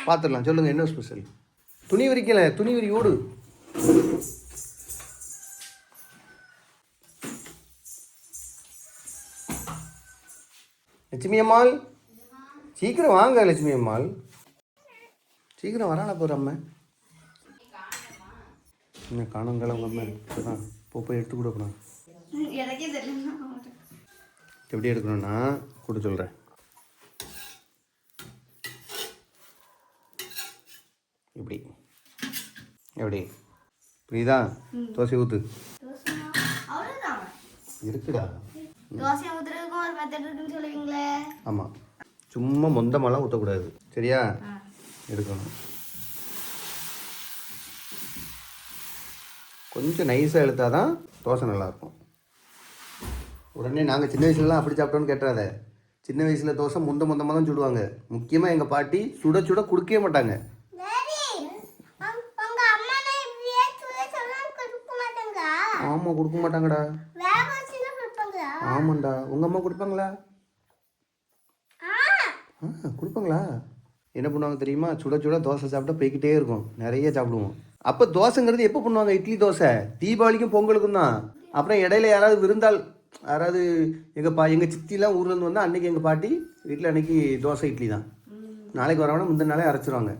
பார்த்துடலாம். சொல்லுங்கள் என்ன ஸ்பெஷல்? துணி விரிக்கலை, துணி விரி ஓடு. லட்சுமி அம்மாள் சீக்கிரம் வாங்க. லட்சுமி அம்மாள் சீக்கிரம் வரான போகிற அம்மா. என்ன காணங்காலம் அம்மா இப்போதான் போய் எடுத்து கூட போனா எப்படி எடுக்கணும்னா கூட சொல்கிறேன். இப்படி எப்படி புரியுதா? தோசை ஊற்று இருக்குடா. ஆமாம், சும்மா மொந்தமெல்லாம் ஊற்றக்கூடாது சரியா? எடுக்கணும். கொஞ்சம் நைஸாக இழுத்தாதான் தோசை நல்லாயிருக்கும். உடனே நாங்கள் சின்ன வயசுலலாம் அப்படி சாப்பிட்டோன்னு கேட்டுறாத. சின்ன வயசில் தோசை மொந்தமாக தான் சுடுவாங்க. முக்கியமாக எங்கள் பாட்டி சுட சுட கொடுக்கவே மாட்டாங்க. ஆமாம் கொடுக்க மாட்டாங்கடா. ஆமாண்டா. உங்கள் அம்மா கொடுப்பாங்களா? கொடுப்பாங்களா? என்ன பண்ணுவாங்க தெரியுமா? சுட சுட தோசை சாப்பிட்டா போய்கிட்டே இருக்கும், நிறைய சாப்பிடுவோம். அப்போ தோசைங்கிறது எப்போ பண்ணுவாங்க? இட்லி தோசை தீபாவளிக்கும் பொங்கலுக்கும் தான். அப்புறம் இடையில யாராவது விருந்தால், யாராவது எங்கள் சித்திலாம் ஊர்லேருந்து வந்தால் அன்றைக்கி எங்கள் பாட்டி வீட்டில் அன்றைக்கி தோசை இட்லி தான். நாளைக்கு வரவனா முந்தின நாளே அரைச்சிருவாங்க.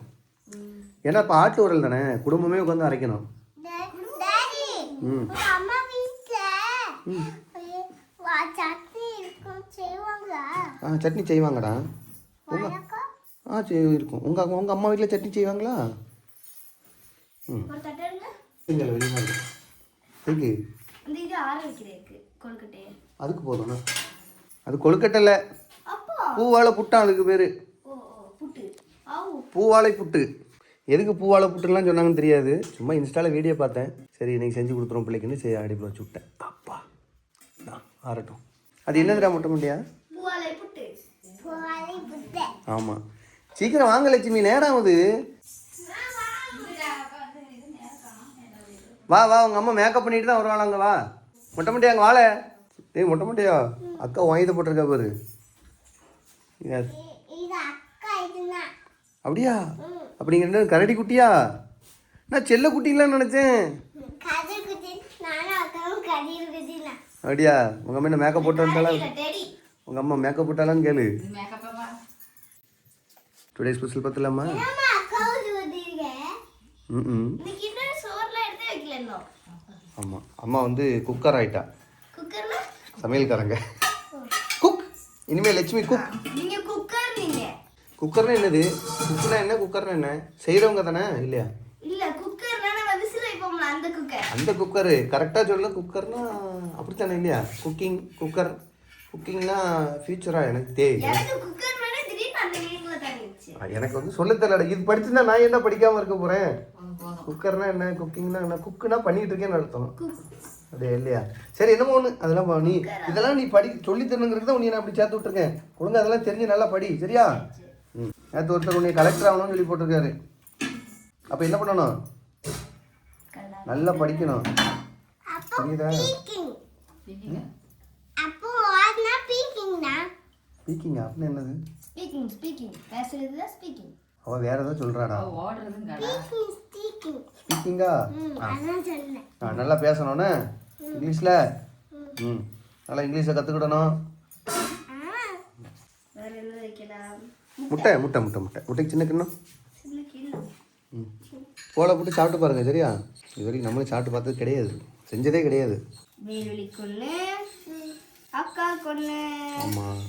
ஏன்னா இப்போ ஆட்டு உரல் தானே, குடும்பமே உட்காந்து அரைக்கணும். சட்னி செய்வாங்கடா. இருக்கும். உங்கள் அம்மா வீட்டில் சட்னி செய்வாங்களா? அதுக்கு போதும். அது கொழுக்கட்டை இல்லை, பூவாழை புட்டான் அதுக்கு பேர். பூவாழை புட்டு. எதுக்கு பூவாழை புட்டுலாம் சொன்னாங்கன்னு தெரியாது. சும்மா இன்ஸ்டாவில் வீடியோ பார்த்தேன். சரி இன்னைக்கு செஞ்சு கொடுத்துரும் பிள்ளைக்குன்னு சரி அடிப்பில் வச்சு விட்டேன். அப்பா ஆறட்டும். அது என்னதுடா முட்டை முடியா? ஆமாம், சீக்கிரம் வாங்க லட்சுமி, நேரம் ஆகுது. வா வா, உங்கள் அம்மா மேக்கப் பண்ணிட்டு தான் வருவாளாங்க. வா மொட்டை மட்டியா அங்கே வாழ. டேய் மொட்டை மட்டியா அக்கா வாங்கிட்டு போட்டிருக்கா பாரு. அப்படியா? அப்படிங்கிற கரடி குட்டியா? நான் செல்ல குட்டிங்களான்னு நினச்சேன். அப்படியா? உங்கள் அம்மா என்ன மேக்கப் போட்டு வந்துட்டாளா? உங்கள் அம்மா மேக்கப் போட்டாலான்னு கேளு. டுடே ஸ்பெஷல் பார்த்துலாமா? ஆமாம், அம்மா வந்து குக்கர் ஆயிட்டா. சமையல்காரங்க குக். இனிமேல் லட்சுமி குக். குக்கர்னா என்னது? குக்னா என்ன? குக்கர்னா என்ன? செய்கிறவங்க தானே இல்லையா? அந்த குக்கரு கரெக்டாக சொல்ல. குக்கர்னா அப்படித்தானே இல்லையா? Cooking cooker. குக்கிங்னா ஃபியூச்சரா? எனக்கு தெரியும். எனக்கு வந்து சொல்ல தெரியல. இது படிச்சுன்னா நான் என்ன படிக்காமல் இருக்க போகிறேன்? குக்கர்னா என்ன, குக்கிங்னா என்ன? குக்குனா பண்ணிட்டு இருக்கேன்னு அர்த்தம். அப்படியே இல்லையா? சரி என்னமோ ஒன்று அதெல்லாம் நீ இதெல்லாம் நீ சொல்லி தரணுங்கிறது தான் உன்னை நான் அப்படி சேர்த்து விட்ருக்கேன். ஒழுங்கு அதெல்லாம் தெரிஞ்சு நல்லா படி சரியா? நேற்று ஒருத்தர் உன்னை கலெக்டர் ஆகணும்னு சொல்லி போட்டிருக்காரு. அப்போ என்ன பண்ணணும்? நல்லா படிக்கணும். புரியுதா? ஸ்பீக்கிங்கா? அப்படின்னு என்னது? அவ வேற ஏதாவது சொல்றாடா? ஸ்பீக்கிங்கா? நல்லா பேசணும்னு இங்கிலீஷ்ல. நல்லா இங்கிலீஷை கற்றுக்கிடணும். முட்டை முட்டை முட்டை முட்டை முட்டைக்கு சின்ன கிண்ணம் கோலை போட்டு சாப்பிட்டு பாருங்க சரியா? இது வரைக்கும் நம்மளும் சாப்பிட்டு பார்த்தது கிடையாது, செஞ்சதே கிடையாது. ஆமாம்,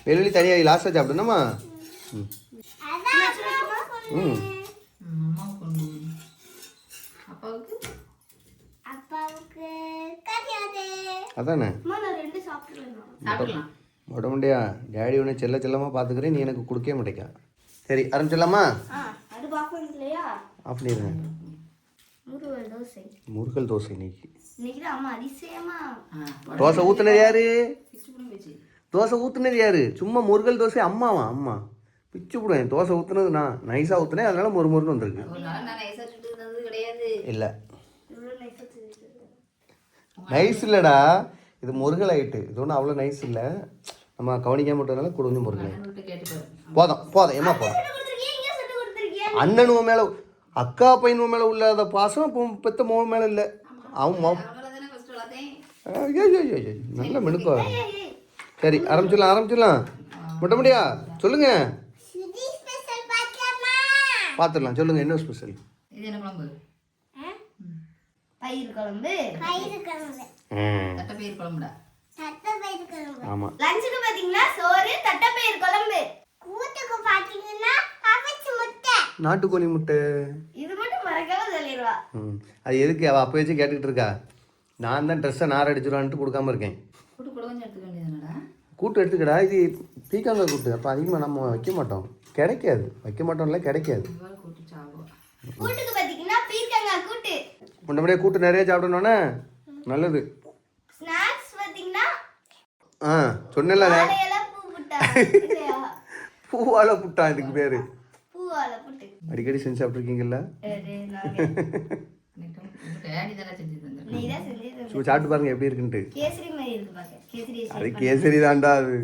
வெள்ளுள்ளி தனியாக லாஸ்ட்டாக சாப்பிடணுமா? அதானே உட முடியா? டேடி உன்னை செல்ல செல்லமாக பார்த்துக்கிறேன், நீ எனக்கு கொடுக்கவே மாட்டேக்கா. சரி ஆரம்பிச்சிடலாமா? ஆஃப் பண்ணிடுறேன். முருகல் தோசை இன்னைக்கு. தோசை ஊத்துனது யாரு? தோசை ஊத்துனது யாரு? சும்மா முருகல் தோசை அம்மாவா? அம்மா பிச்சு போடுவேன். தோசை ஊத்துனது நான் நைஸா ஊத்துனேன், அதனால முறுமுறுன்னு வந்திருக்கு. இல்லை நைஸ் இல்லைடா, இது முருகல் ஆயிட்டு. இது ஒன்றும் அவ்வளோ நைஸ் இல்லை, நம்ம கவனிக்காம விட்டதுனால கொஞ்சம் முருகல் ஆயிட்டு. போதும் போதும் ஏமா போதும். அண்ணனுவ மேலே அக்கா பையனுவ மேலே உள்ளாத பாசம் இப்போ பெத்த மோன் மேலே இல்லை. அவன் ஐயோ நல்ல மெனுக்கோ. சரி ஆரம்பிச்சிடலாம். முட்ட முடியா சொல்லுங்க, பார்த்துடலாம். சொல்லுங்க என்ன ஸ்பெஷல்? இது என்ன குழம்பு? பயிர் குழம்பு. தட்டப்பயிர் குழம்புடா. தட்டப்பயிர் குழம்பு. ஆமா. லஞ்சுக்கு பாத்தீங்கன்னா சோறு, தட்டப்பயிர் குழம்பு. கூட்டுக்கு பாத்தீங்கன்னா அவிச்ச முட்டை. நாட்டுக்கோழி முட்டை. இது மட்டும் மறக்காம சொல்லிடுவா. அது எதுக்கு அவள் அப்போ வச்சு கேட்டுக்கிட்டு இருக்கா? நான் தான் ட்ரெஸ்ஸை நார் அடிச்சிடுவான்ட்டு கொடுக்காம இருக்கேன். கூட்டு கூட கொஞ்சம் எடுத்துக்க வேண்டியதுனடா. கூட்டு எடுத்துக்கடா, இது பீக்காங்க கூட்டு. அப்போ அதிகமாக நம்ம வைக்க மாட்டோம், கிடைக்காது. வைக்க மாட்டோம்ல, கிடைக்காது. கூட்டு சாப்பிடுவோம். கூட்டுக்கு பாத்தீங்கன்னா பீர்க்கங்காய் கூட்டு. முன்னபடியே கூட்டு நிறைய சாப்பிடணும்னா நல்லது. ஸ்நாக்ஸ் பாத்தீங்கன்னா சொன்னல வாழையில பூ புட்டா. பூவாழை புட்டா இதுக்கு பேரு. பூவாழை புட்டு அடிக்கடி செஞ்சு சாப்பிட்ருக்கீங்கல்ல? டேடி தானே செஞ்சு தந்தாரு. நீ தான் செஞ்சது. சாப்பிட்டு பாருங்க எப்படி இருக்குன்ட்டு. கேசரி மாதிரி இருக்கு பாக்க. கேசரி அது கேசரி தான்டா அது.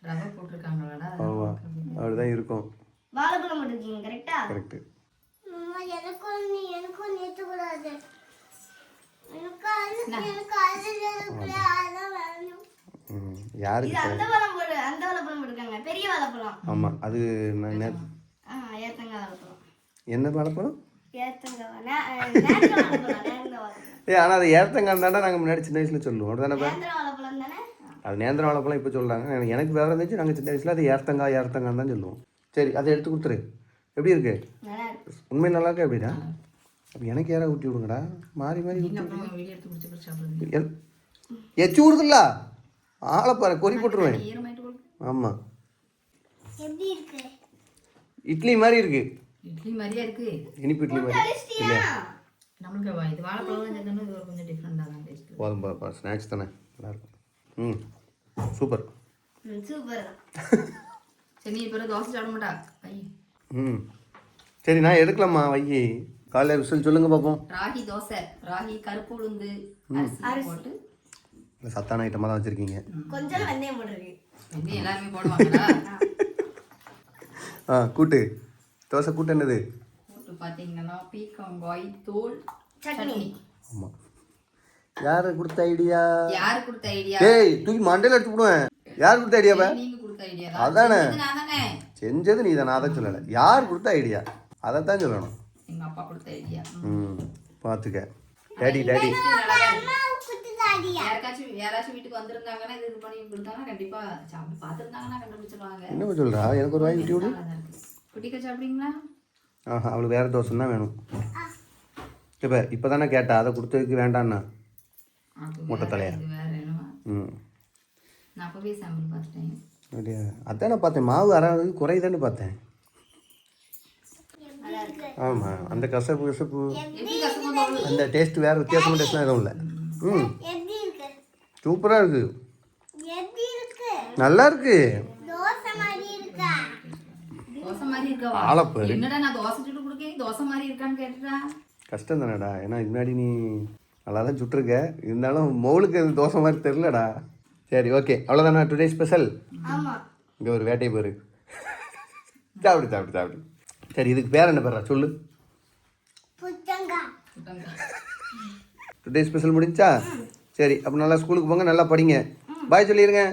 ரவை போட்டுருக்காங்களாடா. ஆமா அப்படிதான் இருக்கும். வாழைப்பழம் போட்டுருக்கீங்க கரெக்டா? கரெக்ட். எனக்கும் நேத்து கூடாது. யாருக்கு? இது அந்த வாழைப்பழம் போட்டுருக்காங்க, பெரிய வாழைப்பழம். ஆமா அது ஏத்தங்காய் வாழைப்பழம். என்ன வாழைப்பழம்? ஆனால் அது ஏத்தங்காய் தானே நாங்கள் முன்னாடி சின்ன வயசில் சொல்லுவோம். அப்படிதானே? அது நேந்திர வாழைப்பழம் இப்போ சொல்கிறாங்க. எனக்கு வேறு இருந்துச்சு. நாங்கள் சின்ன வயசில் அது ஏத்தங்காய் தான் சொல்லுவோம். சரி அதை எடுத்து கொடுத்துரு. எப்படி இருக்கு? உண்மை நல்லா இருக்கா? எப்படிடா? அப்போ எனக்கு யாராவது ஊட்டி விடுங்கடா. மாறி எச்சு விடுதுல்ல ஆளைப்பாரு, கொறி போட்டுருவேன். ஆமாம் இட்லி மாதிரி இருக்கு. இட்லி மாதிரியா இருக்கு. இனிப்பு இட்லி மாதிரி இல்லையா? நம்மளுக்கு இது வாழைப்பழம் சேர்த்தோம்னா இது கொஞ்சம் டிஃப்ரெண்டாக தான் டேஸ்ட். போதும்பா, ஸ்நாக்ஸ் தானே, நல்லாயிருக்கும். சூப்பர். சரி நீ இப்போ தோசை சாப்பிட மாட்டா? சரி நான் எடுக்கலாமா? வையி காலையில் விசில் சொல்லுங்க பார்ப்போம். ராகி தோசை, ராகி கருப்பு உளுந்து போட்டு சத்தான ஐட்டமாக தான் வச்சுருக்கீங்க. கொஞ்சம் வெந்தயம் போட்டுருக்கு. வெந்தயம் எல்லாருமே போடுவாங்களா? கூட்டு தோசை கூட்டு என்னது? கூட்டு பார்த்தீங்கன்னா பீக்கங்காய் தோல் சட்னி. ஆமாம். யாரு கொடுத்த ஐடியா? யாரு கொடுத்த ஐடியா? ஏய் தூக்கி மண்டையில் எடுத்து விடுவேன். யார் கொடுத்த ஐடியாவா? நீங்க கொடுத்த ஐடியா. அதானே நானே செஞ்சது. நீ தான், நான் தான் சொல்லலை. யார் கொடுத்த ஐடியா அதைத்தான் சொல்லணும். எங்க அப்பா கொடுத்த ஐடியா. பார்த்துக்க. டேடி யாராச்சும் வீட்டுக்கு வந்திருந்தாங்கன்னா இது பண்ணி கொடுத்தாங்கன்னா கண்டிப்பா சாப்பிட்டு பார்த்துருந்தாங்கன்னா கண்டுபிடிச்சிருவாங்க. என்ன சொல்றா? எனக்கு ஒரு வாய் ஊட்டி விடு. குட்டிக்க சாப்பிடுங்களா? அவளுக்கு வேற தோசை தான் வேணும். இப்போ தானே கேட்டா, அதை கொடுத்ததுக்கு வேண்டான்னா முட்டை தலையா? வேற வேணுமா? நான் அப்பவே சாம்பிள் பார்த்துட்டேன். அப்படியா? அதானே பார்த்தேன். மாவு அரைது குறையுதான்னு பார்த்தேன். ஆமாம் அந்த கசப்பு அந்த டேஸ்ட் வேறு வித்தியாசமான டேஸ்ட்லாம் எதுவும் இல்லை. சூப்பராக இருக்கு. நல்லா இருக்கு. ஆளப்பாரு. என்னடா நான் தோசை சுட்டு கொடுக்கேன் தோசை மாதிரி இருக்கான்னு கேட்டுட்டா? கஷ்டம் தானடா. ஏன்னா முன்னாடி நீ நல்லா தான் சுட்டுருக்க. இருந்தாலும் மவுளுக்கு அது தோசை மாதிரி தெரிலடா. சரி ஓகே, அவ்வளோதானா டுடே ஸ்பெஷல்? இங்கே ஒரு வேட்டை பேரு. சாப்பிடு. சரி இதுக்கு பேர் என்ன பேரா சொல்லு? டுடே ஸ்பெஷல் முடிஞ்சா? சரி அப்போ நல்லா ஸ்கூலுக்கு போங்க, நல்லா படிங்க. பாய் சொல்லிடுங்க.